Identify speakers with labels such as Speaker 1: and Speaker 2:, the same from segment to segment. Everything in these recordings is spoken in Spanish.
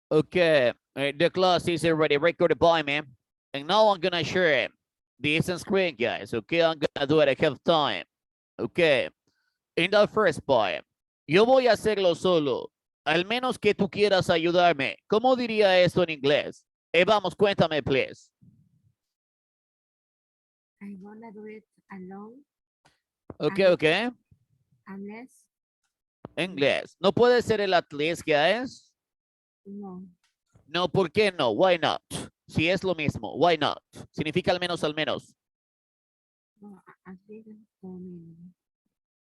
Speaker 1: Okay, the class is already recorded by me. And now I'm gonna share this on screen, guys. Okay, I'm gonna do it ahead of time. Okay, in the first part, yo voy a hacerlo solo. Al menos que tú quieras ayudarme. ¿Cómo diría esto en inglés? Vamos, cuéntame, please.
Speaker 2: I'm gonna do it alone
Speaker 1: Okay, okay.
Speaker 2: unless
Speaker 1: Inglés. No puede ser el at least, guys.
Speaker 2: no.
Speaker 1: No, ¿por qué no? Why not? Si es lo mismo, why not? Significa al menos, al menos.
Speaker 2: No, at least for me.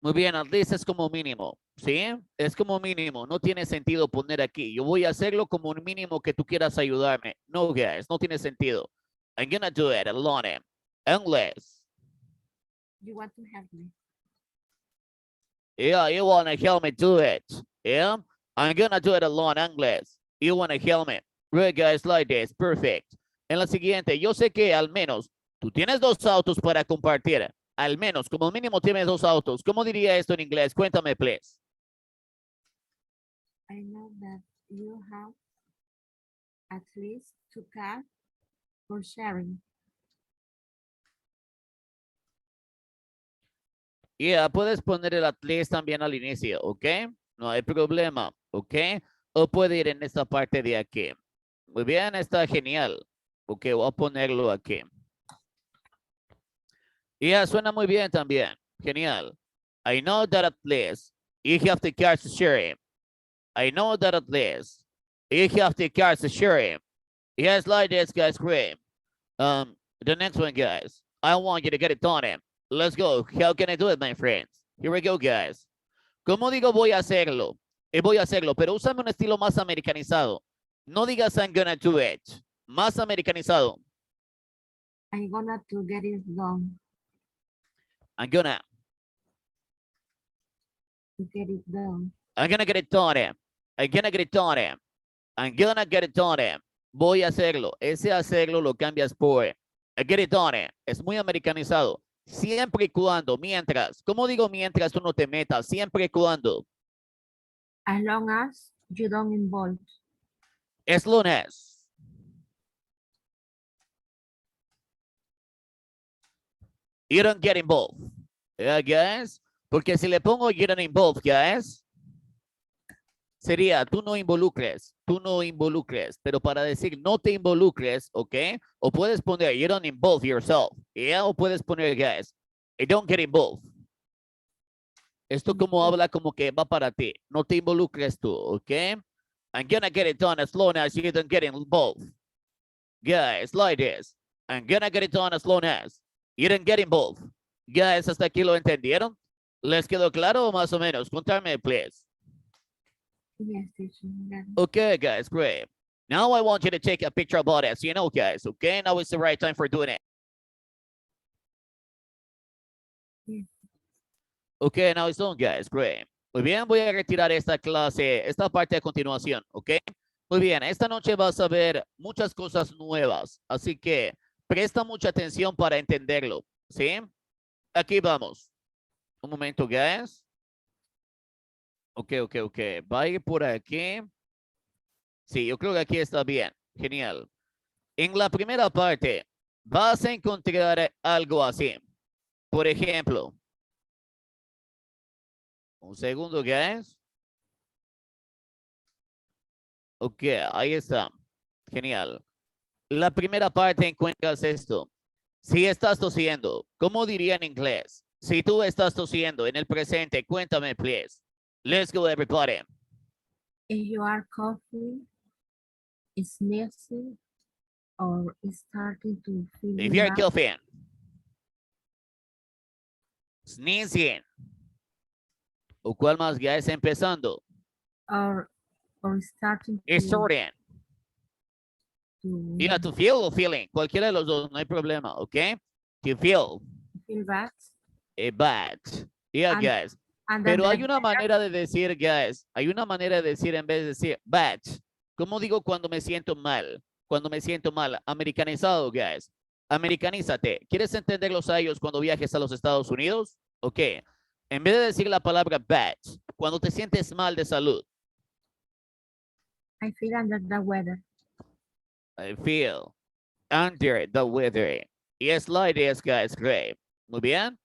Speaker 1: Muy bien, at least es como mínimo, ¿sí? Es como mínimo, no tiene sentido poner aquí. Yo voy a hacerlo como un mínimo que tú quieras ayudarme. No, guys, no tiene sentido. I'm gonna do it alone. Unless,
Speaker 2: You want to help me?
Speaker 1: yeah, you wanna help me do it. Yeah, I'm gonna do it alone, unless you wanna help me. Right, guys, like this, perfect. En la siguiente, yo sé que al menos tú tienes dos autos para compartir. Al menos, como mínimo tienes dos autos. ¿Cómo diría esto en inglés? Cuéntame, please.
Speaker 2: I know that you have at least 2 cars for sharing.
Speaker 1: Yeah, puedes poner el at least también al inicio, ¿ok? No hay problema, ¿ok? O puede ir en esta parte de aquí. Muy bien, está genial. Ok, voy a ponerlo aquí. Yeah, suena muy bien también. Genial. I know that at least you have the cars to share it. I know that at least you have the cars to share it. Yes, like this, guys, great. The next one, guys. I want you to get it done. Let's go. How can I do it, my friends? Here we go, guys. ¿Cómo digo voy a hacerlo? Voy a hacerlo, pero úsame un estilo más americanizado. No digas I'm gonna do it. Más americanizado.
Speaker 2: I'm gonna to get it done.
Speaker 1: I'm gonna
Speaker 2: To get it done.
Speaker 1: get it done. I'm gonna get it done. I'm gonna get it done. Voy a hacerlo. Ese hacerlo lo cambias por get it done. Es muy americanizado. Siempre y cuando, mientras. ¿Cómo digo mientras tú no te metas? Siempre y cuando.
Speaker 2: As long as you don't involve.
Speaker 1: Es lunes. You don't get involved. Yeah, guys. Porque si le pongo you don't involve, guys, sería tú no involucres, tú no involucres. Pero para decir no te involucres, ¿ok? O puedes poner you don't involve yourself. Yeah, o puedes poner, guys, you don't get involved. Esto como habla como que va para ti. No te involucres tú, ¿ok? I'm gonna get it done as long as you don't get involved. Guys, like this. I'm gonna get it done as long as you don't get involved. Guys, ¿hasta aquí lo entendieron? ¿Les quedó claro o más o menos? Contame, please.
Speaker 2: Yes, teacher.
Speaker 1: Okay, guys, great. Now I want you to take a picture about it. So you know, guys, okay? Now it's the right time for doing it.
Speaker 2: Yes.
Speaker 1: Okay, now it's done, guys. Great. Muy bien, voy a retirar esta clase, esta parte a continuación, ¿ok? Muy bien, esta noche vas a ver muchas cosas nuevas, así que presta mucha atención para entenderlo, ¿sí? Aquí vamos. Un momento, guys. Ok. Va a ir por aquí. Sí, yo creo que aquí está bien. Genial. En la primera parte vas a encontrar algo así. Por ejemplo. Un segundo, guys. Ok, ahí está. Genial. La primera parte encuentras esto. Si estás tosiendo, ¿cómo diría en inglés? Si tú estás tosiendo en el presente, cuéntame, please. Let's go, everybody.
Speaker 2: If you are coughing, sneezing, or starting to feel
Speaker 1: If you're
Speaker 2: bad,
Speaker 1: coughing, sneezing, ¿o cuál más ya es empezando?
Speaker 2: or starting
Speaker 1: Starting.
Speaker 2: to
Speaker 1: Yeah, to feel o feeling. Cualquiera de los dos, no hay problema, ¿ok? To feel.
Speaker 2: feel bad.
Speaker 1: Bad. Yeah,
Speaker 2: And-
Speaker 1: guys.
Speaker 2: And then
Speaker 1: Pero hay una manera de decir, guys. Hay una manera de decir en vez de decir bad. ¿Cómo digo cuando me siento mal? Cuando me siento mal. Americanizado, guys. Americanízate. ¿Quieres entenderlos a ellos cuando viajes a los Estados Unidos? Ok. En vez de decir la palabra bad, cuando te sientes mal de salud.
Speaker 2: I feel under the weather.
Speaker 1: I feel under the weather. Yes, like this, guys. Great. Muy bien.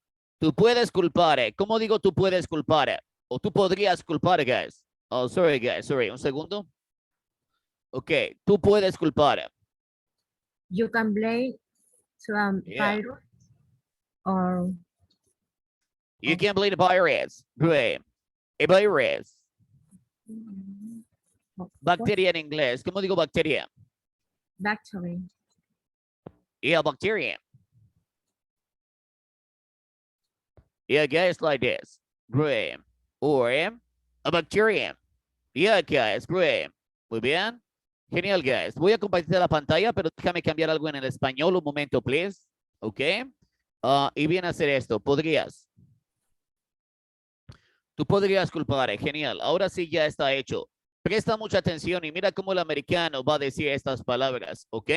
Speaker 1: Tú puedes culpar. ¿Cómo digo tú puedes culpar? O tú podrías culpar, guys. Oh, sorry, guys. Sorry. Un segundo. Ok. Tú puedes culpar.
Speaker 2: You can blame to a
Speaker 1: Yeah.
Speaker 2: virus or
Speaker 1: You can blame the virus. Great. A virus. Bacteria en inglés. ¿Cómo digo bacteria?
Speaker 2: bacteria.
Speaker 1: Yeah, bacteria. Yeah, guys, like this. Great. Or a bacteria. Yeah, guys, great. Muy bien. Genial, guys. Voy a compartir la pantalla, pero déjame cambiar algo en el español un momento, please. Ok. Y viene a hacer esto. Podrías. Tú podrías culpar. Genial. Ahora sí ya está hecho. Presta mucha atención y mira cómo el americano va a decir estas palabras. Ok.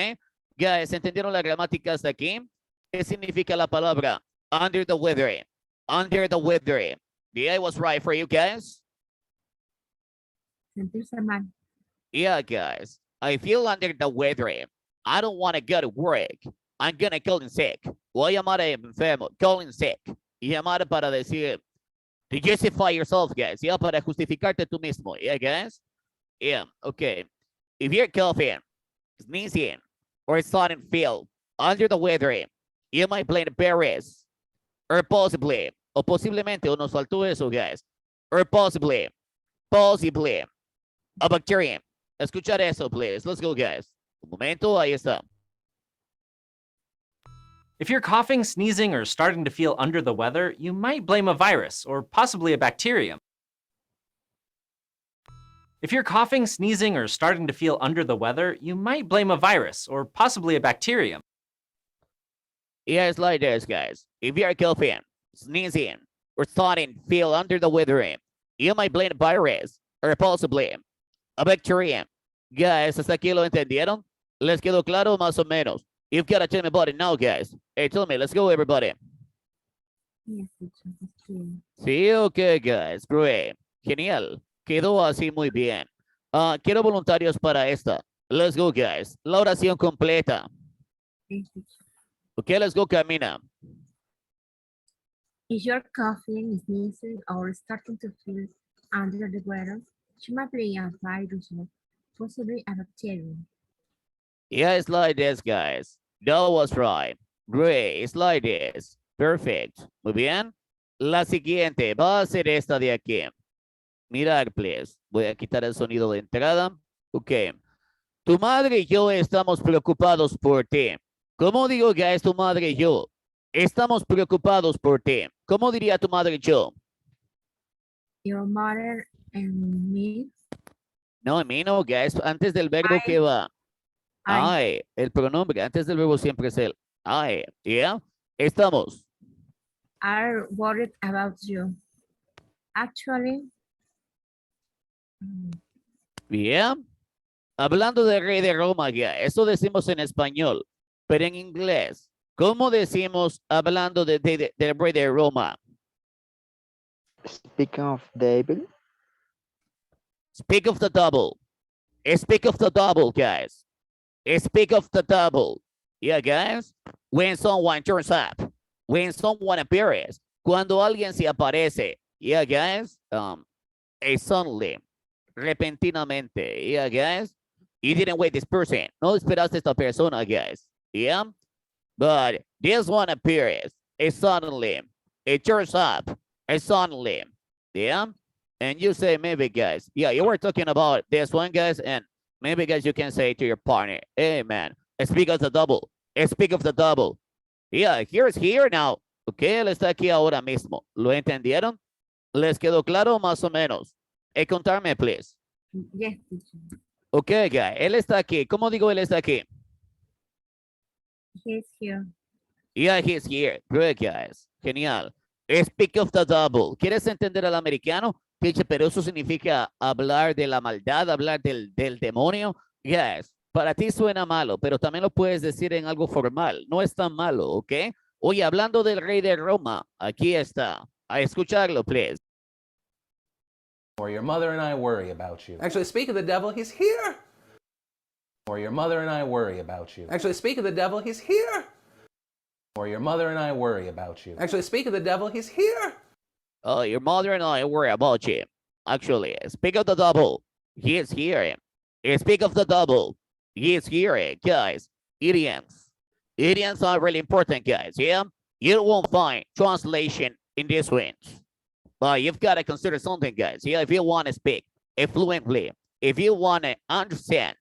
Speaker 1: Guys, ¿entendieron la gramática hasta aquí? ¿Qué significa la palabra under the weather? Under the weather. Yeah, I was right for you guys.
Speaker 2: Sentirse mal.
Speaker 1: Yeah, guys. I feel under the weather. I don't want to go to work. I'm gonna call in sick. Voy a llamar a enfermo. Call in sick. Y llamar para decir, to justify yourself, guys. Yeah, para justificarte tú mismo. Yeah, guys. Yeah, okay. If you're coughing, sneezing, or sudden feel under the weather, you might blame the berries. Or possibly, o posiblemente, o nos faltó eso, guys. Or possibly, a bacteria. Escuchar eso, please. Let's go, guys. Un momento, ahí está.
Speaker 3: If you're coughing, sneezing, or starting to feel under the weather, you might blame a virus or possibly a bacterium. If you're coughing, sneezing, or starting to feel under the weather, you might blame a virus or possibly a bacterium.
Speaker 1: Yeah, it's like this, guys. If you're coughing, sneezing, or starting to feel under the weather, you might blame a virus or possibly a bacterium. Guys, ¿hasta aquí lo entendieron? ¿Les quedó claro más o menos? You've got to tell me about it now, guys. Hey, tell me. Let's go, everybody.
Speaker 2: Yes, teacher, it's clear.
Speaker 1: Sí, ok, guys. Great. Genial. Quedó así muy bien. Quiero voluntarios para esta. Let's go, guys. La oración completa.
Speaker 2: Yes, teacher.
Speaker 1: Ok, let's go, Camina.
Speaker 2: If you're coughing, sneezing, or starting to feel under the weather, you might be a virus or possibly a bacterium.
Speaker 1: Yeah, it's like this, guys. That was right. Great. It's like this. Perfect. Muy bien. La siguiente va a ser esta de aquí. Mirar, please. Voy a quitar el sonido de entrada. Ok. Tu madre y yo estamos preocupados por ti. ¿Cómo digo, guys, tu madre y yo? Estamos preocupados por ti. ¿Cómo diría tu madre y yo?
Speaker 2: Your mother and me,
Speaker 1: No, a mí no, guys. Antes del verbo que va. I. El pronombre. Antes del verbo siempre es el I. Yeah. Estamos.
Speaker 2: are worried about you. Actually,
Speaker 1: Yeah. Hablando del rey de Roma, ya. Eso decimos en español. Pero en inglés, ¿cómo decimos hablando del rey de Roma?
Speaker 4: Speaking of David,
Speaker 1: Speak of the double. Speak of the double, guys. Speak of the double. Yeah, guys. When someone turns up. When someone appears. Cuando alguien se aparece. Yeah, guys. Suddenly. Repentinamente. Yeah, guys. You didn't wait this person. No esperaste esta persona, guys. Yeah. But this one appears. Suddenly. It turns up. Suddenly. Yeah. And you say, maybe, guys. Yeah, you were talking about this one, guys. And maybe, guys, you can say to your partner, hey, man, speak of the double. Speak of the double. Yeah, here's here now. Ok, él está aquí ahora mismo. ¿Lo entendieron? ¿Les quedó claro más o menos? Contarme, please.
Speaker 2: yes, teacher.
Speaker 1: Ok, guy, él está aquí. ¿Cómo digo él está aquí?
Speaker 2: He's here.
Speaker 1: Yeah, he's here. Good, guys. Genial. Speak of the double. ¿Quieres entender al americano? Teacher, pero eso significa hablar de la maldad, hablar del demonio. Yes. Para ti suena malo, pero también lo puedes decir en algo formal. No es tan malo, ¿ok? Oye, hablando del rey de Roma, aquí está. A escucharlo, please.
Speaker 4: Or your mother and I worry about you. Actually, speak of the devil, he's here. Or your mother and I worry about you. Actually, speak of the devil, he's here. Or your mother and I worry about you. Actually, speak of the devil, he's here.
Speaker 1: Oh, your mother and I worry about you. Actually, speak of the double. He is here. Speak of the double. He is here, guys. Idioms. Idioms are really important, guys. Yeah? You won't find translation in this range. But you've got to consider something, guys. Yeah, if you want to speak fluently, if you want to understand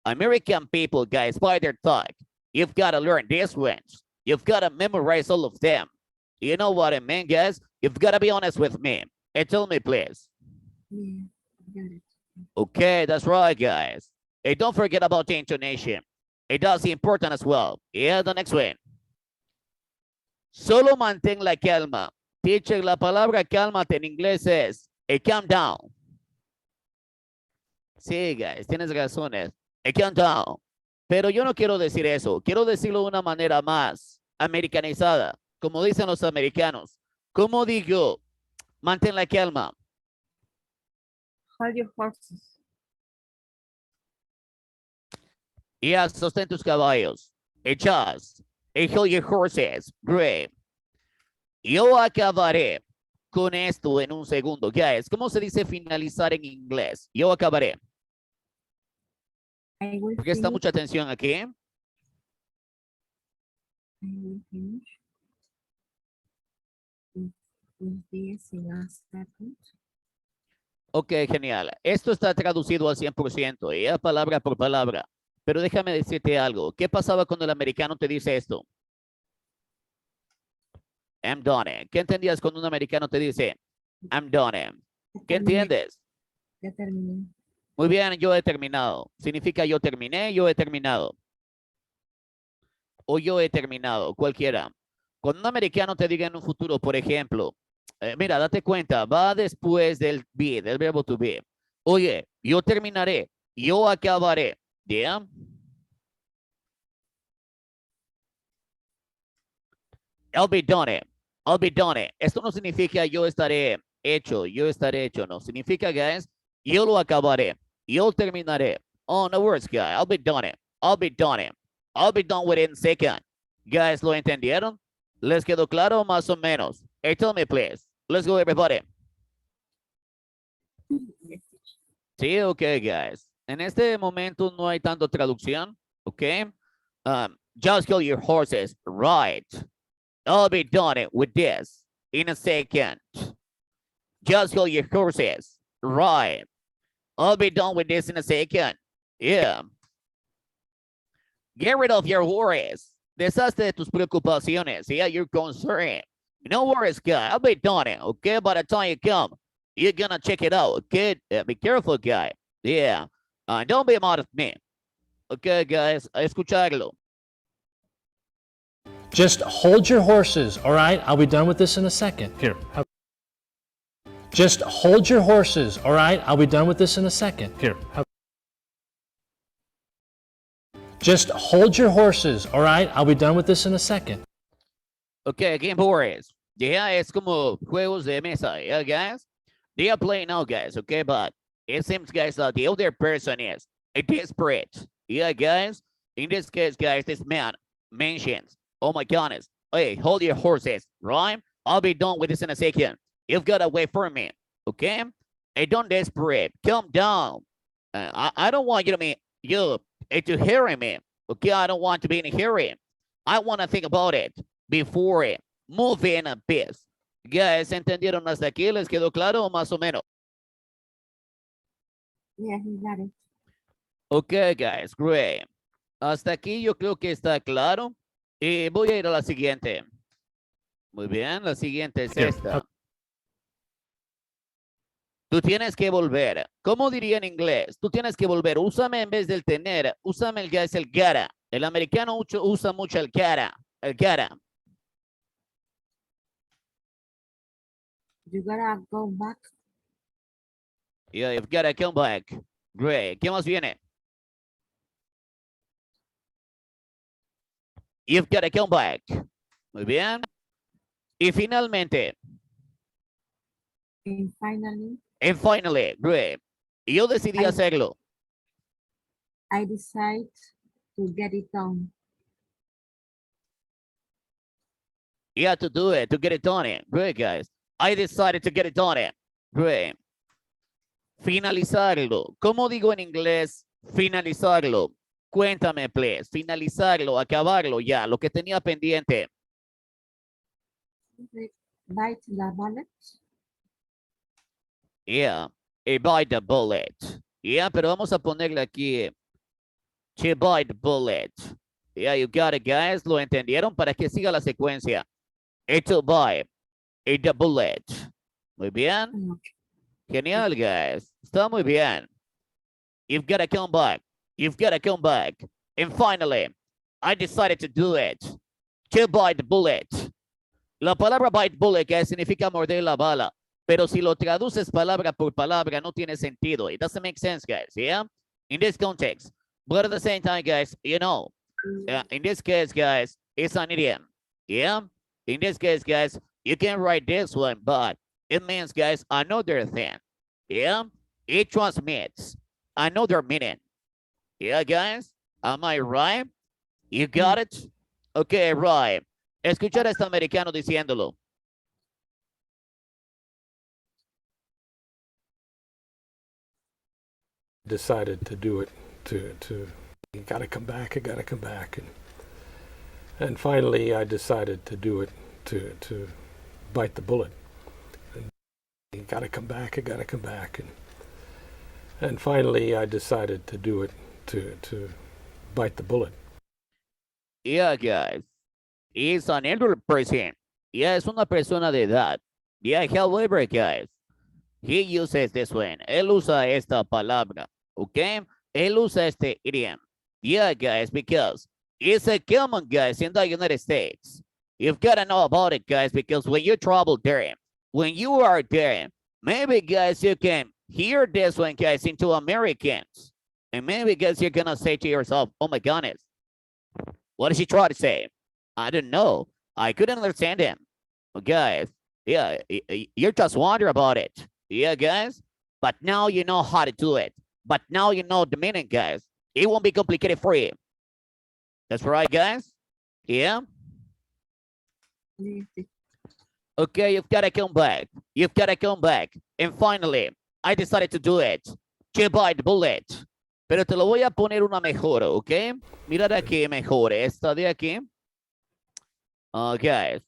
Speaker 1: American people, guys, by their talk, you've got to learn this range. You've got to memorize all of them. You know what I mean, guys? You've got to be honest with me. And tell me, please.
Speaker 2: Yeah, got it.
Speaker 1: Okay, that's right, guys. And don't forget about the intonation. That's important as well. Yeah, the next one. Solo mantén la calma. Teacher, la palabra cálmate en inglés es calm down. Sí, guys, tienes razones. Calm down. Pero yo no quiero decir eso. Quiero decirlo de una manera más americanizada. Como dicen los americanos. ¿Cómo digo? Mantén la calma.
Speaker 2: Hold your horses.
Speaker 1: Yeah, sostén tus caballos. Just. Hold your horses. Great. Yo acabaré con esto en un segundo. Guys, ¿cómo se dice finalizar en inglés? Yo acabaré.
Speaker 2: I will
Speaker 1: Presta
Speaker 2: finish.
Speaker 1: mucha atención aquí.
Speaker 2: I will finish. With this in a second.
Speaker 1: Ok, genial. Esto está traducido al 100%, ya palabra por palabra. Pero déjame decirte algo. ¿Qué pasaba cuando el americano te dice esto? I'm done. ¿Qué entendías cuando un americano te dice I'm done? ¿Qué entiendes?
Speaker 2: Ya terminé.
Speaker 1: Muy bien, yo he terminado. Significa yo terminé, yo he terminado. O yo he terminado, cualquiera. Cuando un americano te diga en un futuro, por ejemplo, mira, date cuenta, va después del be, del verbo to be. Oye, yo terminaré, yo acabaré. ¿Ya? I'll be done. I'll be done. Esto no significa yo estaré hecho, no. Significa, guys, yo lo acabaré, yo terminaré. Oh, no words, guys. I'll be done. I'll be done. I'll be done within a second. Guys, ¿lo entendieron? ¿Les quedó claro más o menos? Hey, tell me, please. Let's go, everybody.
Speaker 2: Yes.
Speaker 1: Sí, okay, guys. En este momento no hay tanto traducción, okay? Just kill your horses, right? I'll be done with this in a second. Just kill your horses, right? I'll be done with this in a second. Yeah. Get rid of your worries. Deshazte de tus preocupaciones. Yeah, you're concerned. No worries, guy. I'll be done, okay? By the time you come, you're gonna check it out, okay? Be careful, guy. Yeah. Don't be mad at me. Okay, guys. A escucharlo.
Speaker 5: Just hold your horses, all right? I'll be done with this in a second. Here. Just hold your horses, all right? I'll be done with this in a second. Here. Just hold your horses, all right? I'll be done with this in a second.
Speaker 1: Okay, Game Boys. Yeah, es como juegos de mesa, yeah, guys? They are playing now, guys, okay? But it seems, guys, that the other person is desperate. Yeah, guys? In this case, guys, this man mentions, oh my goodness, hey, hold your horses, right? I'll be done with this in a second. You've got to wait for me, okay? Hey, don't desperate. Calm down. I don't want you to be, to hear me, okay? I don't want to be in a hurry. I want to think about it before it. Move in a bit. Guys, ¿entendieron hasta aquí? ¿Les quedó claro más o menos?
Speaker 2: Yeah, he got it.
Speaker 1: Okay, guys, great. Hasta aquí yo creo que está claro. Y voy a ir a la siguiente. Muy bien, la siguiente es esta. Tú tienes que volver. ¿Cómo diría en inglés? Tú tienes que volver. Úsame en vez del tener. Úsame el que es el gotta. El americano usa mucho el gotta. El gotta.
Speaker 2: You gotta go back.
Speaker 1: Yeah, you've got to come back. Great. ¿Qué más viene? You've got to come back. Muy bien. Y finalmente.
Speaker 2: And finally,
Speaker 1: And finally, great. Yo decidí hacerlo.
Speaker 2: I decide to get it done.
Speaker 1: Yeah, to do it, to get it done. Great, guys. I decided to get it done. Great. Finalizarlo. ¿Cómo digo en inglés finalizarlo? Cuéntame, please. Finalizarlo, acabarlo ya, lo que tenía pendiente.
Speaker 2: Bite the bullet.
Speaker 1: Yeah, a bite the bullet. Yeah, pero vamos a ponerle aquí. To bite the bullet. Yeah, you got it, guys. ¿Lo entendieron? Para que siga la secuencia. To bite the bullet. Muy bien. Genial, guys. Está muy bien. You've got to come back. You've got to come back. And finally, I decided to do it. To bite the bullet. La palabra bite bullet, que significa morder la bala. Pero si lo traduces palabra por palabra, no tiene sentido. It doesn't make sense, guys. Yeah? In this context. But at the same time, guys, you know, in this case, guys, it's an idiom. Yeah? In this case, guys, you can write this one, but it means, guys, another thing. Yeah? It transmits another meaning. Yeah, guys? Am I right? You got it? Okay, right. Escuchar a este americano diciéndolo.
Speaker 6: Decided to do it, you gotta come back, and finally I decided to do it, to bite the bullet. And you gotta come back, and finally I decided to do it, to bite the bullet.
Speaker 1: Yeah, guys. He's an elder person. Yeah, es una persona de edad. Yeah, however, guys, he uses this one. Él usa esta palabra. Okay? Él usa este idiom. Yeah, guys, because it's a common, guys, in the United States. You've got to know about it, guys, because when you travel there, when you are there, maybe, guys, you can hear this one, guys, into Americans. And maybe, guys, you're going to say to yourself, oh, my goodness, what did she try to say? I don't know. I couldn't understand him. Guys, yeah, you're just wondering about it. Yeah, guys? But now you know how to do it. But now you know the meaning, guys. It won't be complicated for you. That's right, guys? Yeah? Okay, you've got to come back. You've got to come back. And finally, I decided to do it. To bite the bullet. Pero te lo voy a poner una mejor, ¿ok? Mira de aquí mejor. Esta de aquí. Guys.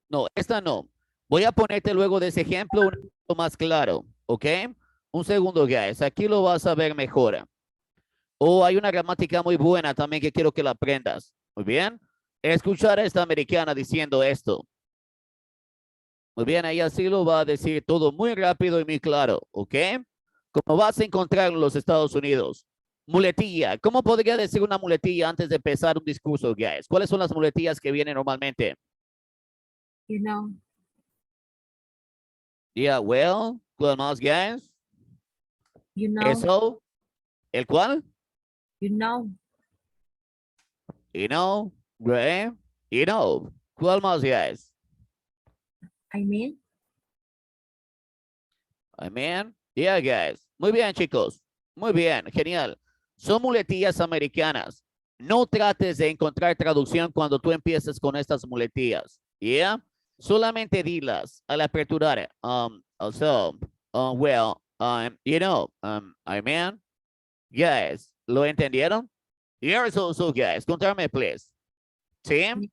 Speaker 1: No, esta no. Voy a ponerte luego de ese ejemplo un poco más claro, ¿ok? Un segundo, guys. Aquí lo vas a ver mejor. Oh, hay una gramática muy buena también que quiero que la aprendas. Muy bien. Escuchar a esta americana diciendo esto. Muy bien, ella sí lo va a decir todo muy rápido y muy claro, ¿ok? Como vas a encontrar en los Estados Unidos. Muletilla. ¿Cómo podría decir una muletilla antes de empezar un discurso, guys? ¿Cuáles son las muletillas que vienen normalmente?
Speaker 2: You know.
Speaker 1: Yeah, well, ¿cuál más, guys?
Speaker 2: You know.
Speaker 1: Eso. ¿El cuál?
Speaker 2: You know.
Speaker 1: You know, right? You know. ¿Cuál más, guys?
Speaker 2: I mean.
Speaker 1: I mean, yeah, guys. Muy bien, chicos. Muy bien, genial. Son muletillas americanas. No trates de encontrar traducción cuando tú empieces con estas muletillas. Yeah? Solamente dilas al aperturar. Well, you know, I mean, guys, ¿lo entendieron? Here's also, guys, contarme, please. ¿Sí?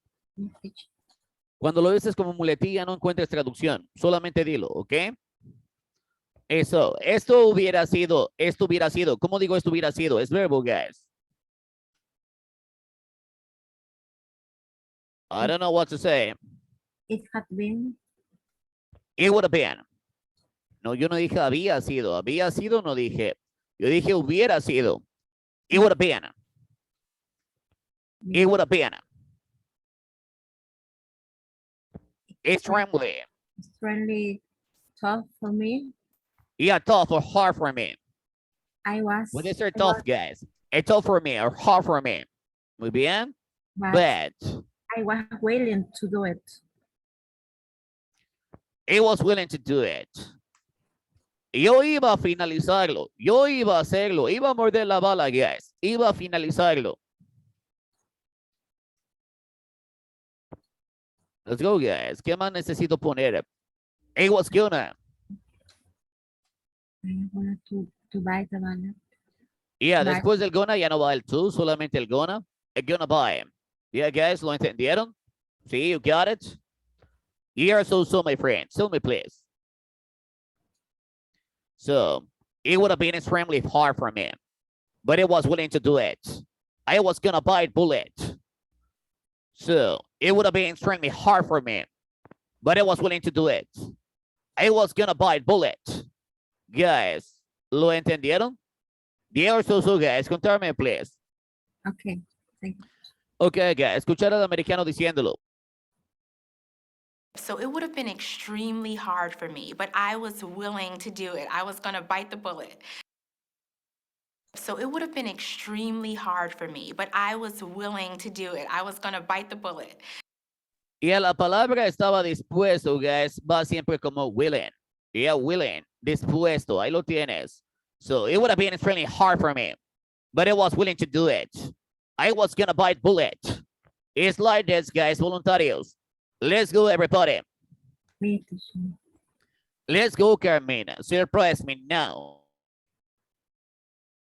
Speaker 1: Cuando lo dices como muletilla, no encuentres traducción. Solamente dilo, ¿ok? Eso, esto hubiera sido. ¿Cómo digo esto hubiera sido? Es verbo, guys. I don't know what to say.
Speaker 2: It had been.
Speaker 1: It would have been. No, yo no dije había sido. Había sido, no dije. Yo dije hubiera sido. It would have been. It would have been. Extremely.
Speaker 2: Extremely tough for me.
Speaker 1: Yeah, tough or hard for me.
Speaker 2: I was.
Speaker 1: When they say tough, guys, it's tough for me or hard for me. Muy bien. But
Speaker 2: I was willing to do it.
Speaker 1: it was willing to do it. Yo iba a finalizarlo. Yo iba a hacerlo. Iba a morder la bala, guys. Iba a finalizarlo. Let's go, guys. ¿Qué más necesito poner? It was gonna.
Speaker 2: I wanted to buy the banana.
Speaker 1: Yeah,
Speaker 2: Bye.
Speaker 1: después del gonna ya no va el to, solamente el gonna. El gonna buy. Yeah, guys, ¿lo entendieron? See, you got it? Here, so, my friend. Tell me, please. So, it would have been extremely hard for me, but it was willing to do it. I was gonna bite bullet. So, it would have been extremely hard for me, but I was willing to do it. I was gonna bite bullet. Guys, ¿lo entendieron? Dear so, guys, contame, please.
Speaker 2: Okay, thank you.
Speaker 1: Okay, guys, escuchar al americano diciéndolo.
Speaker 7: So it would have been extremely hard for me, but I was willing to do it. I was going to bite the bullet. So it would have been extremely hard for me, but I was willing to do it. I was going to bite the bullet.
Speaker 1: Y a la palabra estaba dispuesto, guys, va siempre como willing. Yeah, willing, dispuesto, ahí lo tienes. So it would have been extremely hard for me, but I was willing to do it. I was gonna bite bullet. It's like this, guys, voluntarios. Let's go, everybody.
Speaker 2: Me too.
Speaker 1: Let's go, Carmina. Surprise me now.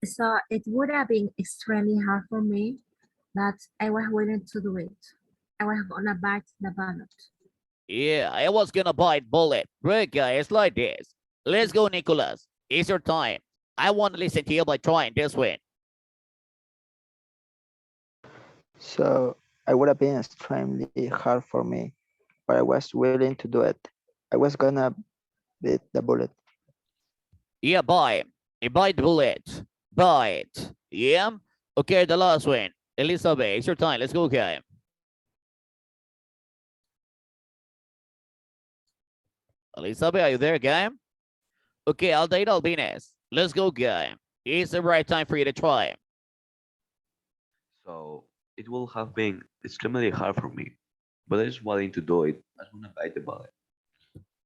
Speaker 2: So it would have been extremely hard for me, but I was willing to do it. I was gonna bite the bullet.
Speaker 1: Yeah, I was gonna bite bullet. Great, guys, like this. Let's go, Nicholas. It's your time. I want to listen to you by trying this one.
Speaker 8: So it would have been extremely hard for me, but I was willing to do it. I was gonna beat the bullet.
Speaker 1: Yeah, bite. Bite bullet. Bite. Yeah? Okay, the last one. Elizabeth, it's your time. Let's go, guy. Elizabeth, are you there, guy? Okay, Aldair Albines. Let's go, guy. It's the right time for you to try.
Speaker 9: So it will have been extremely hard for me, but I was willing to do it. I want to bite the bullet.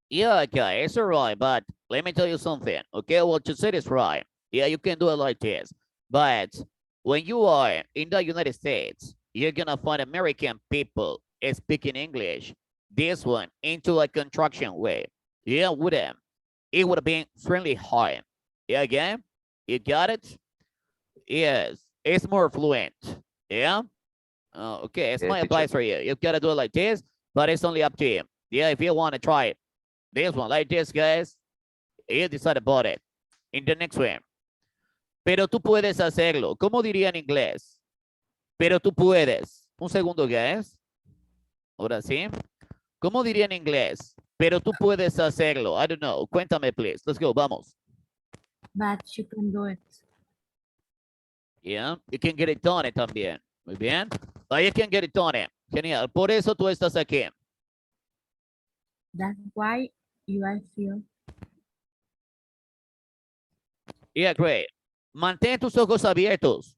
Speaker 1: Yeah, okay, it's all right, but let me tell you something. Okay, what you said is right. Yeah, you can do it like this. But when you are in the United States, you're gonna find American people speaking English. This one into a contraction way. Yeah, with them. It would have been extremely hard. Yeah, again, you got it? Yes, it's more fluent. Yeah? Okay, it's
Speaker 9: Yeah,
Speaker 1: my
Speaker 9: teacher.
Speaker 1: advice for you. You've got to do it like this, but it's only up to you. Yeah, if you want to try it. This one, like this, guys. You decide about it. In the next one. Pero tú puedes hacerlo. ¿Cómo diría en inglés? Pero tú puedes. Un segundo, guys. Ahora sí. ¿Cómo diría en inglés? Pero tú puedes hacerlo. I don't know. Cuéntame, please. Let's go. Vamos.
Speaker 2: But you can do it.
Speaker 1: Yeah, you can get it done también. Muy bien. You can get it done. Genial. Por eso tú estás aquí.
Speaker 2: That's why I feel.
Speaker 1: Yeah, great. Mantén tus ojos abiertos.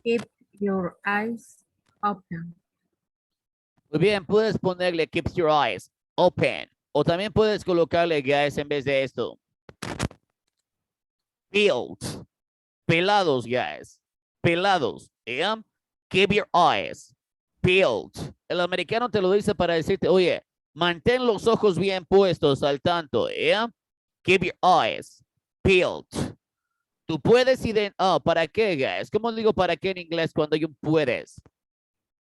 Speaker 2: Keep your eyes open.
Speaker 1: Muy bien, puedes ponerle keep your eyes open. O también puedes colocarle, guys, en vez de esto. Peeled. Pelados, guys. Pelados. Yeah? Keep your eyes peeled. El americano te lo dice para decirte, oye, mantén los ojos bien puestos al tanto. Yeah? Keep your eyes peeled. Tú puedes ¿para qué, guys? ¿Cómo digo para qué en inglés cuando hay un puedes?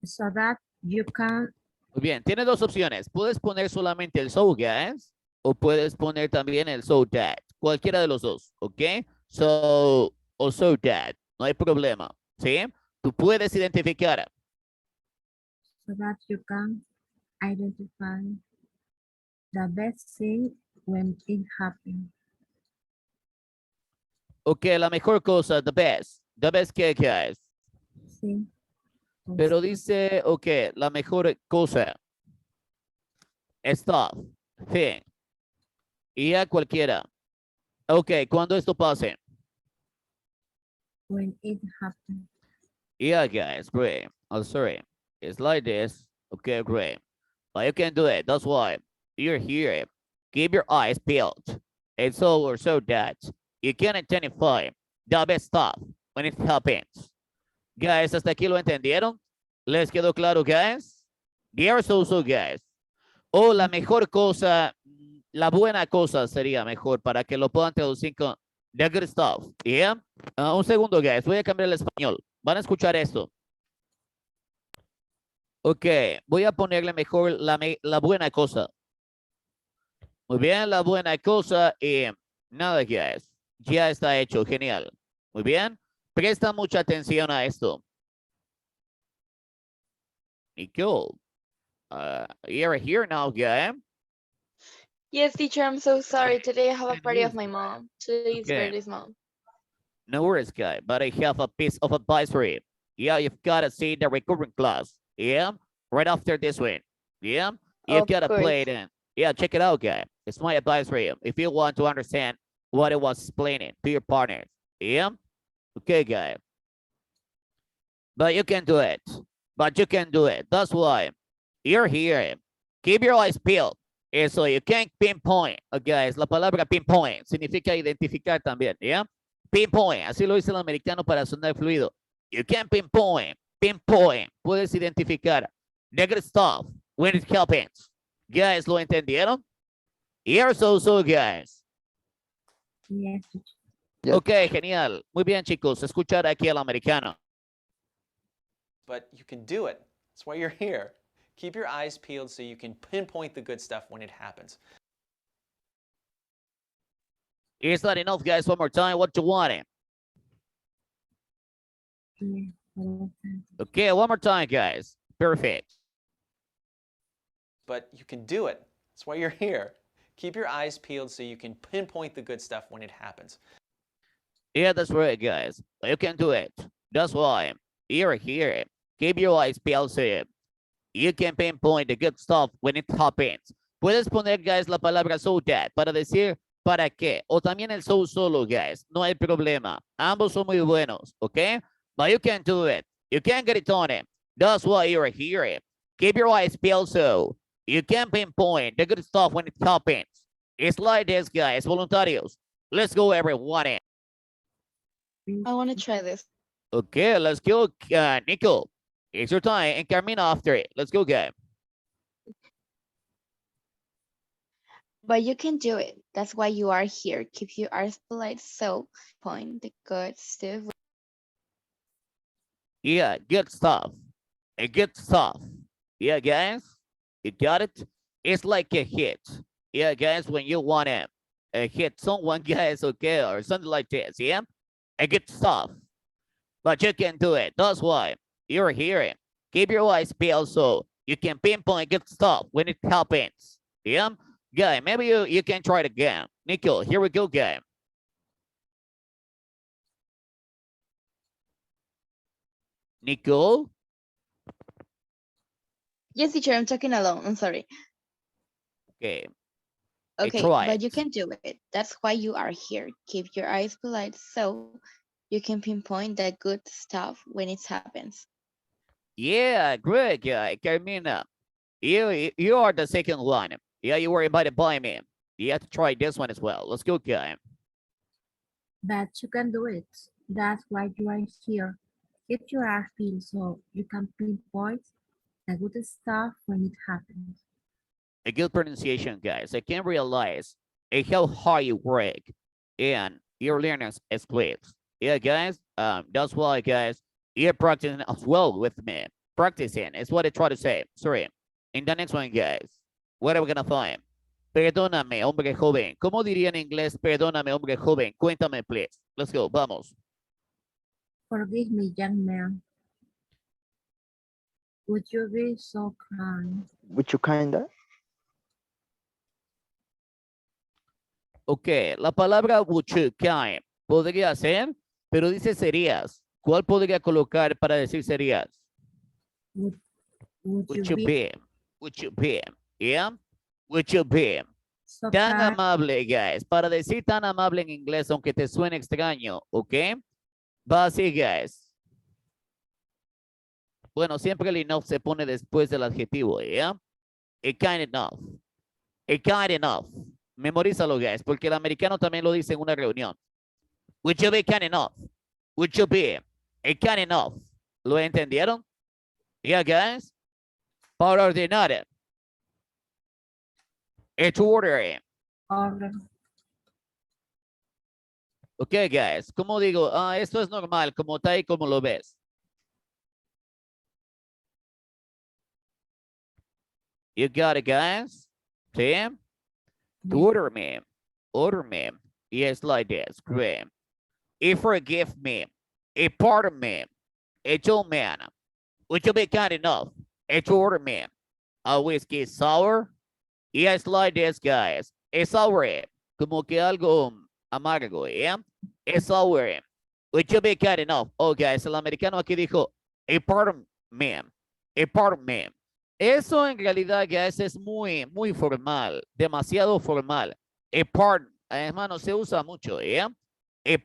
Speaker 2: So that you can.
Speaker 1: Muy bien, tiene dos opciones. Puedes poner solamente el so, guys, o puedes poner también el so that. Cualquiera de los dos, ¿ok? So, o so that. No hay problema, ¿sí? Tú puedes identificar.
Speaker 2: So that you can identify the best thing when it happens.
Speaker 1: Ok, la mejor cosa, the best. The best que, guys.
Speaker 2: Sí.
Speaker 1: Pero dice, ok, la mejor cosa. Stuff, thing. Y a cualquiera. Ok, cuando esto pase.
Speaker 2: When it happens.
Speaker 1: Yeah, guys, great. I'm sorry. It's like this. Okay, great. But you can do it. That's why you're here. Keep your eyes peeled. It's so or so that you can identify the best stuff when it happens. Guys, hasta aquí lo entendieron? ¿Les quedó claro, guys? There so guys. O la mejor cosa, la buena cosa sería mejor para que lo puedan traducir con the good stuff. Yeah? Un segundo, guys. Voy a cambiar el español. Van a escuchar esto. Ok, voy a ponerle mejor la buena cosa. Muy bien, la buena cosa y nada, guys. Ya está hecho, genial. Muy bien, presta mucha atención a esto. Nicole, you're here now, guy.
Speaker 10: Yes, teacher, I'm so sorry. Today I have a party of my mom. Today's
Speaker 1: Okay.
Speaker 10: birthday's mom.
Speaker 1: No worries, guy, but I have a piece of advice for you. Yeah, you've got to see the recurring class. Yeah, right after this one. Yeah, you
Speaker 10: Of
Speaker 1: gotta play it
Speaker 10: course.
Speaker 1: in. Yeah, check it out, guy. It's my advice for you. If you want to understand what it was explaining to your partners. Yeah, okay, guy. But you can do it. But you can do it. That's why you're here. Keep your eyes peeled. So you can't pinpoint. Guys, la palabra pinpoint significa identificar también. Yeah, pinpoint. Así lo dice el americano para sonar fluido. You can pinpoint. Pinpoint. Puedes identificar the good stuff when it happens. Guys, ¿lo entendieron? Here's also, guys.
Speaker 2: Yes, teacher.
Speaker 8: Yes.
Speaker 1: Ok, genial. Muy bien, chicos. Escuchar aquí al americano.
Speaker 11: But you can do it. That's why you're here. Keep your eyes peeled so you can pinpoint the good stuff when it happens.
Speaker 1: Is that enough, guys? One more time. What you want?
Speaker 2: Yeah, understand.
Speaker 1: Okay, one more time, guys. Perfect.
Speaker 11: But you can do it. That's why you're here. Keep your eyes peeled so you can pinpoint the good stuff when it happens.
Speaker 1: Yeah, that's right, guys. You can do it. That's why you're here. Keep your eyes peeled so you can pinpoint the good stuff when it happens. Puedes poner, guys, la palabra so that para decir para qué. O también el so solo, guys. No hay problema. Ambos son muy buenos, okay? But you can do it. You can get it on it. That's why you're here. Keep your eyes peeled so you can pinpoint the good stuff when it happens. It's like this, guys. Voluntarios. Let's go, everyone.
Speaker 10: I want to try this.
Speaker 1: Okay, let's go, Nico. It's your time, and Carmina after it. Let's go, guys.
Speaker 10: But you can do it. That's why you are here. Keep your eyes polite. So point the good stuff.
Speaker 1: Yeah, good stuff. Good stuff. Yeah, guys. You got it? It's like a hit. Yeah, guys, when you want to hit someone, guys, okay, or something like this, yeah? Good stuff. But you can do it. That's why you're here. Keep your eyes peeled so you can pinpoint good stuff when it happens. Yeah? Guy, maybe you can try it again. Nico, here we go, guy. Nico?
Speaker 10: Yes, teacher, I'm talking alone. I'm sorry.
Speaker 1: Okay.
Speaker 10: Okay,
Speaker 1: try
Speaker 10: but you
Speaker 1: it.
Speaker 10: can do it. That's why you are here. Keep your eyes polite so you can pinpoint the good stuff when it happens.
Speaker 1: Yeah, great, guy. Carmina. You are the second one. Yeah, you were invited by me. You have to try this one as well. Let's go, guy.
Speaker 2: But you can do it. That's why you are here. Keep your eyes peeled so you can pinpoint the good stuff when it happens.
Speaker 1: A good pronunciation, guys. I can realize how hard you work and your learners skills. Yeah, guys. That's why, guys, you're practicing as well with me. Practicing is what I try to say. Sorry. In the next one, guys, what are we gonna find? Perdóname, hombre joven. ¿Cómo diría en inglés? Perdóname, hombre joven. Cuéntame, please. Let's go. Vamos.
Speaker 2: Forgive me, young man. Would you be so kind?
Speaker 8: Would you kinda?
Speaker 1: Ok, la palabra would you kind podría ser, pero dice serías. ¿Cuál podría colocar para decir serías?
Speaker 2: Would
Speaker 1: Would
Speaker 2: you
Speaker 1: you
Speaker 2: be
Speaker 1: be? Would you be? Yeah? Would you be?
Speaker 2: so
Speaker 1: Tan
Speaker 2: kind?
Speaker 1: amable, guys. Para decir tan amable en inglés, aunque te suene extraño, ¿ok? Va así, guys. Bueno, siempre el enough se pone después del adjetivo, ¿ya? A kind enough. A kind enough. Memorízalo, guys, porque el americano también lo dice en una reunión. Would you be kind enough? Would you be kind enough? ¿Lo entendieron? Yeah, guys. Para ordenar. To order.
Speaker 2: Order.
Speaker 1: Ok, guys. ¿Cómo digo? Esto es normal, como está y como lo ves. You got it, guys? ¿Sí? To order me. Order me. Yes, like this. Great. Forgive me. Pardon me. Old man. Would you be kind enough to order me a whiskey sour? Yes, like this, guys. Es sour. Como que algo amargo, ¿eh? Es sour. Would you be kind enough? Oh, guys, el americano aquí dijo, pardon me. Pardon me. Eso en realidad, guys, es muy formal. Demasiado formal. Pardon. Hermano, se usa mucho, ¿eh?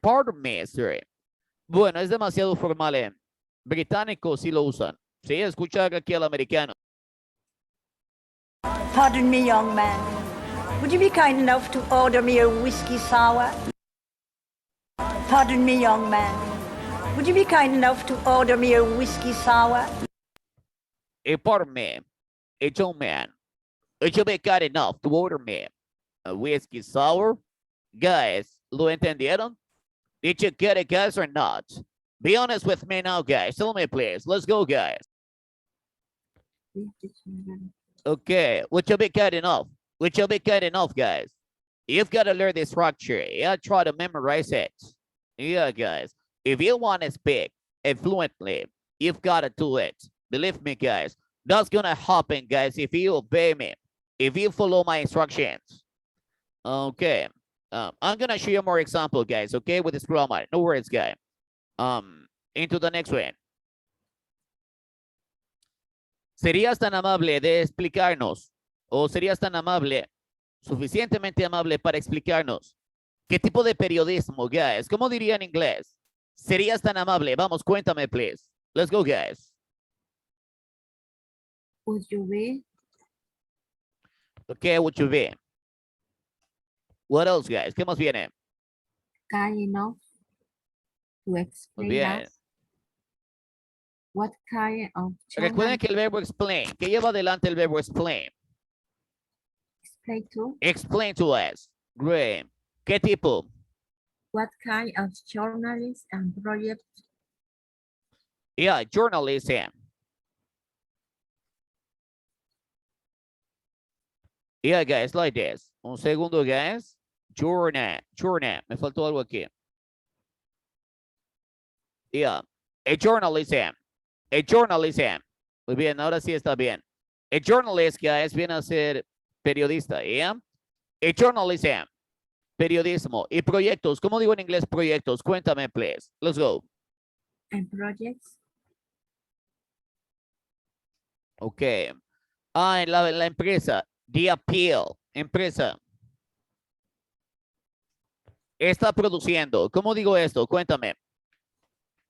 Speaker 1: Pardon me, sir. Bueno, es demasiado formal, ¿eh? Británicos sí lo usan. Sí, escuchar aquí al americano.
Speaker 12: Pardon me, young man. Would you be kind enough to order me a whiskey sour? Pardon me, young man. Would you be kind enough to order me a whiskey sour?
Speaker 1: Pardon me, young man. Would you be kind enough to order me a whiskey sour? Guys, ¿lo entendieron? Did you get it, guys, or not? Be honest with me now, guys. Tell me, please. Let's go, guys. Okay, would you be kind enough? Would you be kind enough, guys? You've got to learn the structure. Yeah, try to memorize it. Yeah, guys. If you want to speak fluently, you've got to do it. Believe me, guys. That's going to happen, guys, if you obey me. If you follow my instructions. Okay. I'm going to show you more examples, guys, okay, with this grammar. No worries, guys. Into the next one. ¿Serías tan amable de explicarnos o serías tan amable, suficientemente amable para explicarnos qué tipo de periodismo, guys? ¿Cómo diría en inglés? ¿Serías tan amable? Vamos, cuéntame, please. Let's go, guys.
Speaker 2: Would you be
Speaker 1: Okay, would you be? What else, guys? ¿Qué más viene?
Speaker 2: kind enough to
Speaker 1: Muy
Speaker 2: explain
Speaker 1: bien.
Speaker 2: us what kind of
Speaker 1: Recuerden que el verbo explain, que lleva adelante el verbo explain.
Speaker 2: explain to
Speaker 1: Explain to us. Great. ¿Qué tipo?
Speaker 2: what kind of journalists and projects
Speaker 1: Yeah, journalism. Yeah, guys, like this. Un segundo, guys. Journal. Me faltó algo aquí. Yeah. A journalism. Muy bien, ahora sí está bien. A journalist, guys, viene a ser periodista, ¿yeah? A journalism. Periodismo. Y proyectos. ¿Cómo digo en inglés proyectos? Cuéntame, please. Let's go.
Speaker 2: and projects?
Speaker 1: Ok. En la empresa. The appeal. Empresa. Está produciendo. ¿Cómo digo esto? Cuéntame.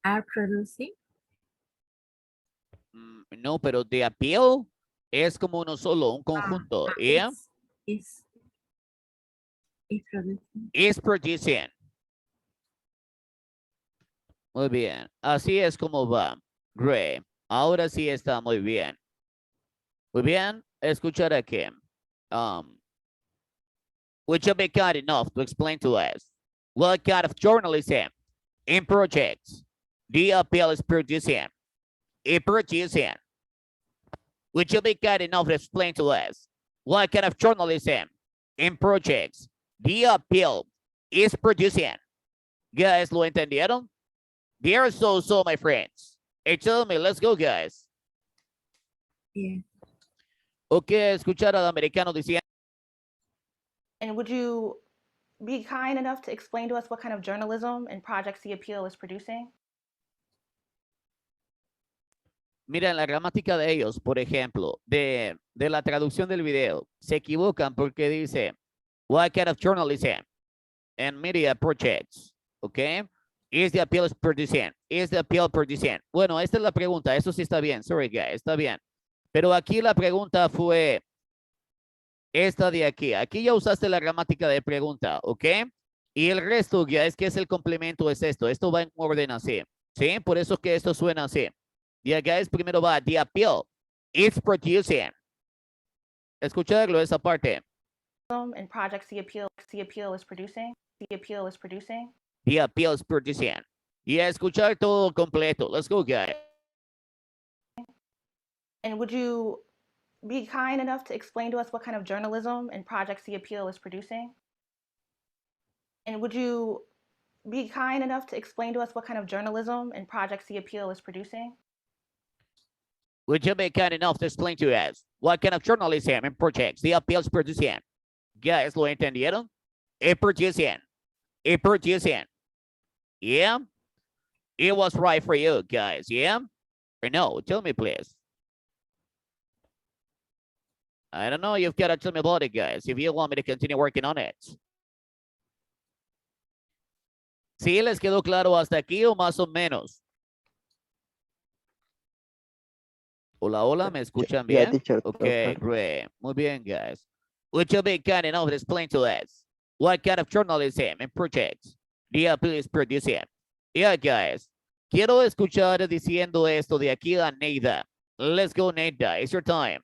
Speaker 2: Are producing?
Speaker 1: No, pero the appeal es como uno solo, un conjunto. ¿Yeah?
Speaker 2: Is producing.
Speaker 1: Is producing. Muy bien. Así es como va. Great. Ahora sí está muy bien. Muy bien. Escuchar aquí. Would you be kind enough to explain to us what kind of journalism in projects the appeal is producing? Producing. Would you be kind enough to explain to us what kind of journalism in projects the appeal is producing? Guys, ¿lo entendieron? They are so, my friends. Hey, tell me, let's go, guys.
Speaker 2: Yeah.
Speaker 1: Okay, escuchar al americano diciendo.
Speaker 13: And would you be kind enough to explain to us what kind of journalism and projects the appeal is producing?
Speaker 1: Mira, en la gramática de ellos, por ejemplo, de la traducción del video, se equivocan porque dice, what kind of journalism and media projects, okay? Is the appeal producing? Is the appeal producing? Bueno, esta es la pregunta, eso sí está bien, sorry guys, está bien. Pero aquí la pregunta fue, Esta de aquí. Aquí ya usaste la gramática de pregunta, ¿ok? Y el resto ya es que es el complemento, es esto. Esto va en orden así, ¿sí? Por eso que esto suena así. Ya, guys, primero va the appeal. It's producing. Escucharlo, esa parte.
Speaker 13: And projects the appeal is producing. The appeal is producing.
Speaker 1: The appeal is producing. Y a escuchar todo completo. Let's go, guys.
Speaker 13: And would you be kind enough to explain to us what kind of journalism and projects the appeal is producing? And would you be kind enough to explain to us what kind of journalism and projects the appeal is producing?
Speaker 1: Would you be kind enough to explain to us what kind of journalism and projects the appeal is producing? Guys, ¿lo entendieron? It producing. It producing. Yeah? It was right for you, guys. Yeah? Or no? Tell me, please. I don't know. You've got to tell me about it, guys, if you want me to continue working on it. ¿Sí les quedó claro hasta aquí o más o menos? Hola, hola, ¿me escuchan
Speaker 8: Yeah,
Speaker 1: bien?
Speaker 8: teacher.
Speaker 1: Okay, great. Muy bien, guys. Would you be kind enough to explain to us what kind of journalism and projects the appeal is producing? Yeah, guys. Quiero escuchar diciendo esto de aquí a Neida. Let's go, Neida. It's your time.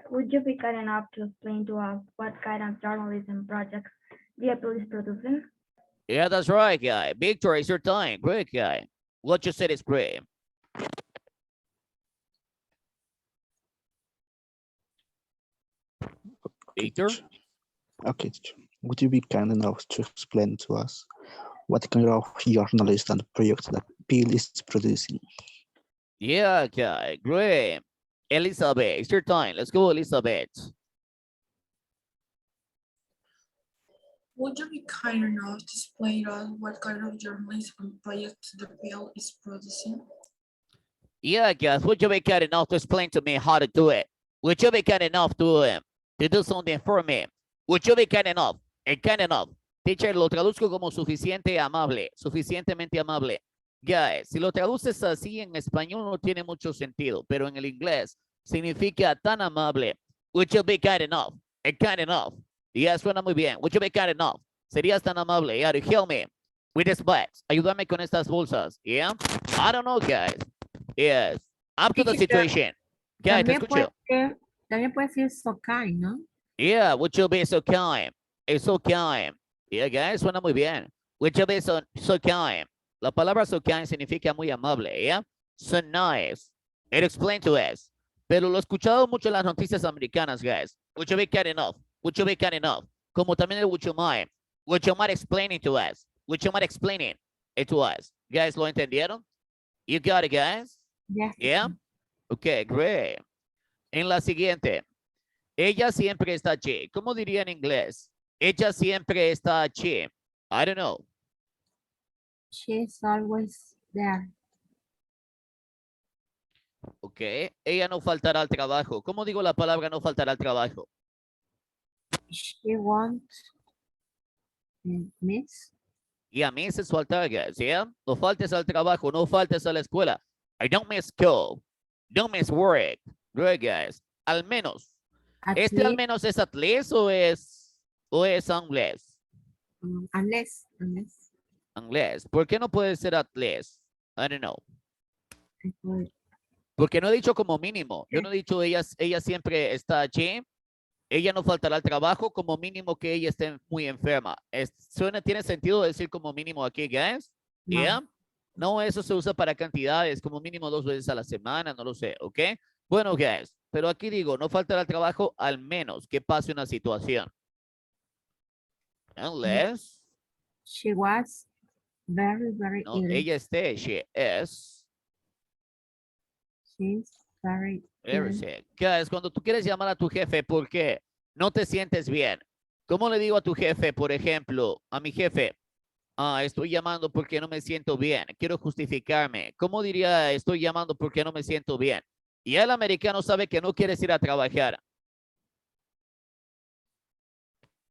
Speaker 2: Would you be kind enough to explain to us what kind of journalism projects the appeal is producing?
Speaker 1: Yeah, that's right, guy. Victor, it's your time. Great, guy. What you said is great. Victor?
Speaker 14: Okay, teacher. Would you be kind enough to explain to us what kind of journalist and projects that Peel is producing?
Speaker 1: Yeah, guy. Great. Elizabeth, it's your time. Let's go, Elizabeth.
Speaker 15: Would you be kind enough to explain to us what kind of journalism projects the Peel is producing?
Speaker 1: Yeah, guys. Would you be kind enough to explain to me how to do it? Would you be kind enough to do something for me? Would you be kind enough? Kind enough. Teacher, lo traduzco como suficiente amable. Suficientemente amable. Guys, si lo traduces así en español no tiene mucho sentido, pero en el inglés significa tan amable. Would you be kind enough? Kind enough. Yeah, suena muy bien. Would you be kind enough? Serías tan amable. Yeah, to help me with this bags. Ayúdame con estas bolsas. Yeah. I don't know, guys. Yes. Up to the situation. Guys, te escucho.
Speaker 2: También puede decir so kind, ¿no?
Speaker 1: Yeah, would you be so kind? It's so kind. Yeah, guys, suena muy bien. Would you be so kind? La palabra so kind significa muy amable, yeah? So nice. It explained to us. Pero lo he escuchado mucho en las noticias americanas, guys. Would you be kind enough? Would you be kind enough? Como también el would you mind? Would you mind explaining to us? Would you mind explaining it to us? Guys, ¿lo entendieron? You got it, guys?
Speaker 2: Yes.
Speaker 1: Yeah? Okay, great. En la siguiente. Ella siempre está allí. ¿Cómo diría en inglés? Ella siempre está allí. I don't know.
Speaker 2: She's always there.
Speaker 1: Ok. Ella no faltará al trabajo. ¿Cómo digo la palabra no faltará al trabajo?
Speaker 2: She won't miss.
Speaker 1: Y a mí es faltar, guys, ¿yeah? No faltes al trabajo, no faltes a la escuela. I don't miss school. Don't miss work. Good, guys. Al menos.
Speaker 2: At
Speaker 1: ¿Al
Speaker 2: least,
Speaker 1: menos es at least o es unless?
Speaker 2: unless.
Speaker 1: Unless. ¿Por qué no puede ser at least? I don't know.
Speaker 2: Pues,
Speaker 1: Porque no he dicho como mínimo. Yo no he dicho ella siempre está allí. Ella no faltará al trabajo, como mínimo que ella esté muy enferma. ¿Tiene sentido decir como mínimo aquí, guys?
Speaker 2: No.
Speaker 1: Yeah. No, eso se usa para cantidades, como mínimo 2 veces a la semana, no lo sé, ¿ok? Bueno, guys, pero aquí digo, no faltará al trabajo al menos que pase una situación. Unless.
Speaker 2: She was very, very
Speaker 1: No,
Speaker 2: ill.
Speaker 1: ella esté, she is.
Speaker 2: She's very
Speaker 1: Very
Speaker 2: ill.
Speaker 1: sick. Guys, cuando tú quieres llamar a tu jefe porque no te sientes bien, ¿cómo le digo a tu jefe, por ejemplo, a mi jefe? Estoy llamando porque no me siento bien. Quiero justificarme. ¿Cómo diría estoy llamando porque no me siento bien? Y el americano sabe que no quieres ir a trabajar.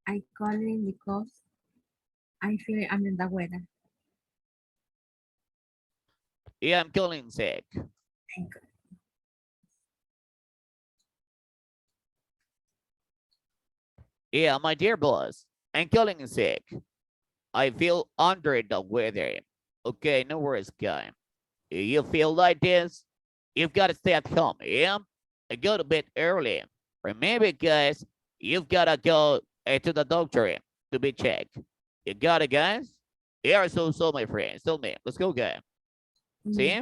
Speaker 2: I call him because I feel under the weather.
Speaker 1: Yeah, I'm calling sick. Yeah, my dear boss, I'm calling in sick. I feel under the weather. Okay, no worries, guy. If you feel like this, you've got to stay at home, yeah? And go to bed early. Remember, guys, you've got to go to the doctor to be checked. You got it, guys? Yeah, so, my friends. Tell me. Let's go, guys. See?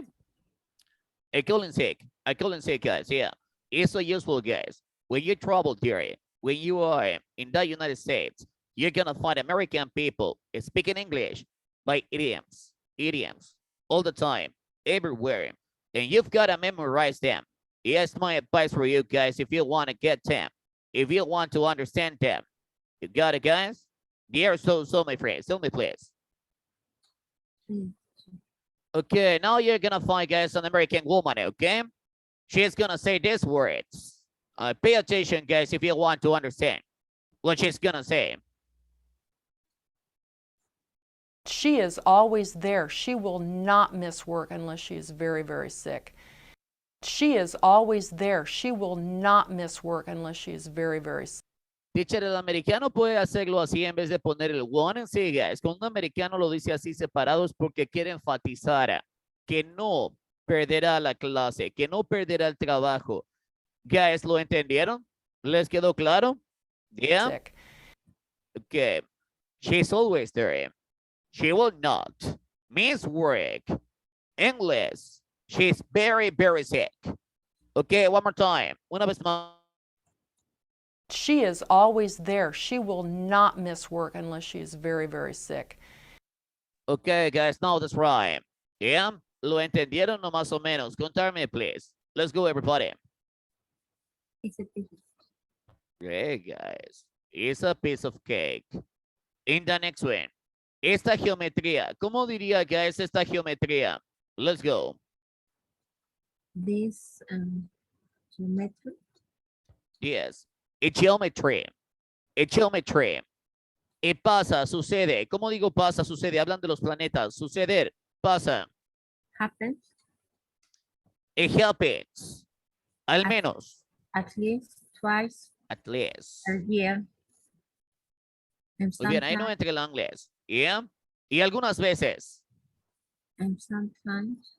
Speaker 1: I calling sick. I calling sick, guys. Yeah. It's so useful, guys. When you travel there, when you are in the United States, you're gonna find American people speaking English by idioms, all the time, everywhere, and you've got to memorize them. Here's my advice for you guys: if you want to get them, if you want to understand them, you got it, guys. Dear so, my friends, tell me, please. Okay, now you're gonna find, guys, an American woman. Okay, she's gonna say these words. Pay attention, guys, if you want to understand what she's gonna say.
Speaker 16: She is always there. She will not miss work unless she is very, very sick. She is always there. She will not miss work unless she is very, very sick.
Speaker 1: Teacher, el americano puede hacerlo así en vez de poner el one and sí, guys. Cuando un americano lo dice así separados porque quiere enfatizar que no perderá la clase, que no perderá el trabajo. Guys, ¿lo entendieron? ¿Les quedó claro? Yeah?
Speaker 16: Sick.
Speaker 1: Okay. She's always there. She will not miss work unless she's very, very sick. Okay, one more time. Una vez más.
Speaker 16: She is always there. She will not miss work unless she is very, very sick.
Speaker 1: Okay, guys, now that's right. Yeah? ¿Lo entendieron o más o menos? Contarme, please. Let's go, everybody.
Speaker 2: It's a piece.
Speaker 1: Great, guys. It's a piece of cake. In the next one. Esta geometría. ¿Cómo diría, guys, esta geometría? Let's go.
Speaker 2: This geometry.
Speaker 1: Yes. It's geometry. It's geometry. Y pasa, sucede. ¿Cómo digo pasa, sucede? Hablan de los planetas. Suceder, pasa.
Speaker 2: Happens.
Speaker 1: It happens. Al menos.
Speaker 2: At least twice
Speaker 1: At least.
Speaker 2: a year. And
Speaker 1: Muy bien, ahí no
Speaker 2: sometimes,
Speaker 1: entra el inglés. ¿Yeah? Y algunas veces.
Speaker 2: and sometimes.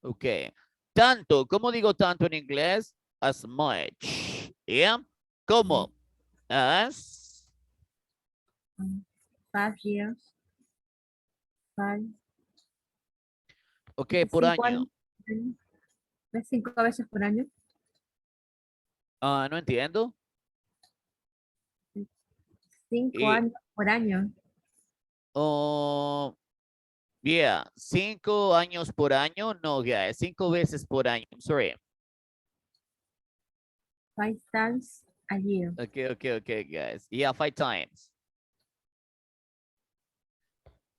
Speaker 1: Ok. Tanto. ¿Cómo digo tanto en inglés? As much. ¿Yeah? ¿Cómo? As.
Speaker 2: 5 years. 5.
Speaker 1: Ok, por año.
Speaker 2: ¿Es 5 veces por año?
Speaker 1: No entiendo.
Speaker 2: 5
Speaker 1: Y-
Speaker 2: años por año.
Speaker 1: Oh, yeah. 5 años por año. No, guys. 5 veces por año. I'm sorry.
Speaker 2: 5 times a year.
Speaker 1: Okay, guys. Yeah, 5 times.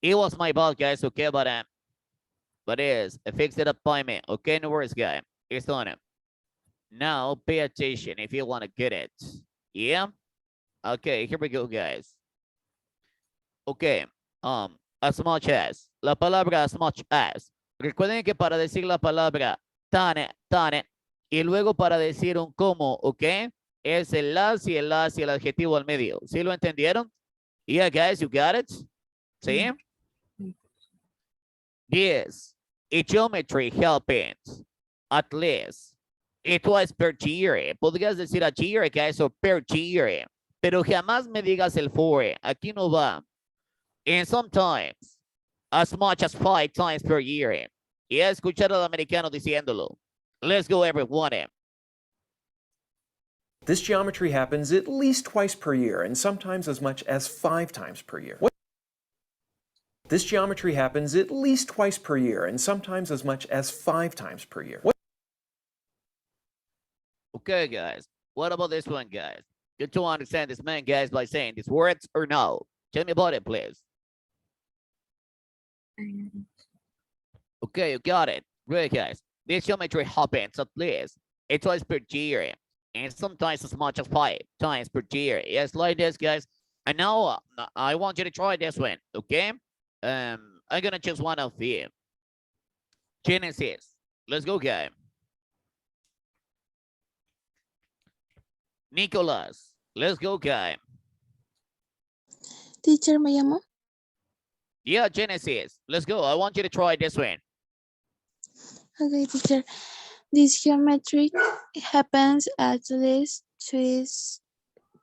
Speaker 1: It was my fault, guys. Okay, but I fixed it up by me. Okay, no worries, guy. It's on it. Now, pay attention if you want to get it. Yeah? Okay, here we go, guys. Okay, as much as. La palabra as much as. Recuerden que para decir la palabra tan, y luego para decir un como, ¿ok? Es el las y el adjetivo al medio. ¿Sí lo entendieron? Yeah, guys, you got it? ¿Sí? Yes. A geometry happens at least twice per year. Podrías decir a year, guys, o per year. Pero jamás me digas el for. Aquí no va. And sometimes as much as 5 times per year. Y escuchar al americano diciéndolo. Let's go, everyone.
Speaker 17: This geometry happens at least twice per year and sometimes as much as 5 times per year. This geometry happens at least twice per year and sometimes as much as 5 times per year.
Speaker 1: Okay, guys. What about this one, guys? Get to understand this man, guys, by saying these words or no? Tell me about it, please. Okay, you got it. Great, guys. This geometry happens at least twice per year and sometimes as much as 5 times per year. Yes, like this, guys. And now I want you to try this one, okay? I'm gonna choose one of you. Genesis. Let's go, guys. Nicholas, Let's go, guy.
Speaker 10: Teacher, ¿me llamó?
Speaker 1: Yeah, Genesis. Let's go. I want you to try this one.
Speaker 10: Okay, teacher. This geometry happens at least twice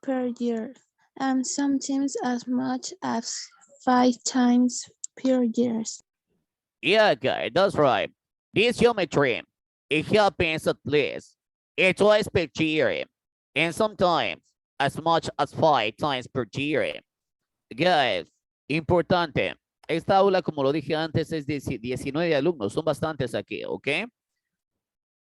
Speaker 10: per year, and sometimes as much as 5 times per year.
Speaker 1: Yeah, guy, that's right. This geometry, it happens at least twice per year, and sometimes as much as 5 times per year. Guys, importante. Esta aula, como lo dije antes, es de 19 alumnos. Son bastantes aquí, ¿ok?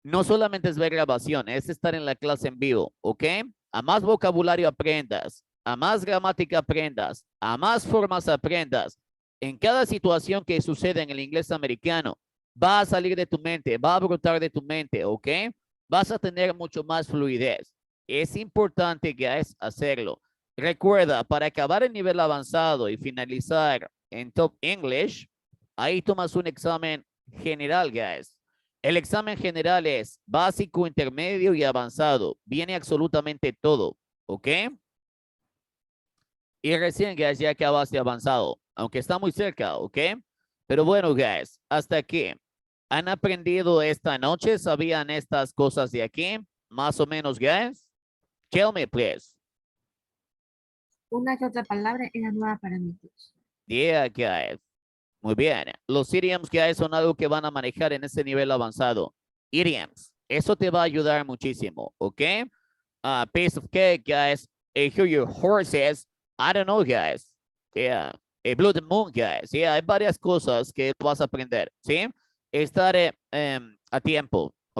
Speaker 1: No solamente es ver grabación, es estar en la clase en vivo, ¿ok? A más vocabulario aprendas, a más gramática aprendas, a más formas aprendas, en cada situación que sucede en el inglés americano, va a salir de tu mente, va a brotar de tu mente, ¿ok? Vas a tener mucho más fluidez. Es importante, guys, hacerlo. Recuerda, para acabar el nivel avanzado y finalizar en Top English, ahí tomas un examen general, guys. El examen general es básico, intermedio y avanzado. Viene absolutamente todo, ¿ok? Y recién, guys, ya acabaste avanzado, aunque está muy cerca, ¿ok? Pero bueno, guys, hasta aquí. ¿Han aprendido esta noche? ¿Sabían estas cosas de aquí? Más o menos, guys. Tell me, please.
Speaker 2: Una que otra palabra era nueva para mí.
Speaker 1: Yeah, guys. Muy bien. Los idioms, guys, son algo que van a manejar en ese nivel avanzado. Idioms. Eso te va a ayudar muchísimo, ¿ok? Piece of cake, guys. Hear your horses. I don't know, guys. Yeah. Blood moon, guys. Yeah, hay varias cosas que vas a aprender, ¿sí? Estar a tiempo.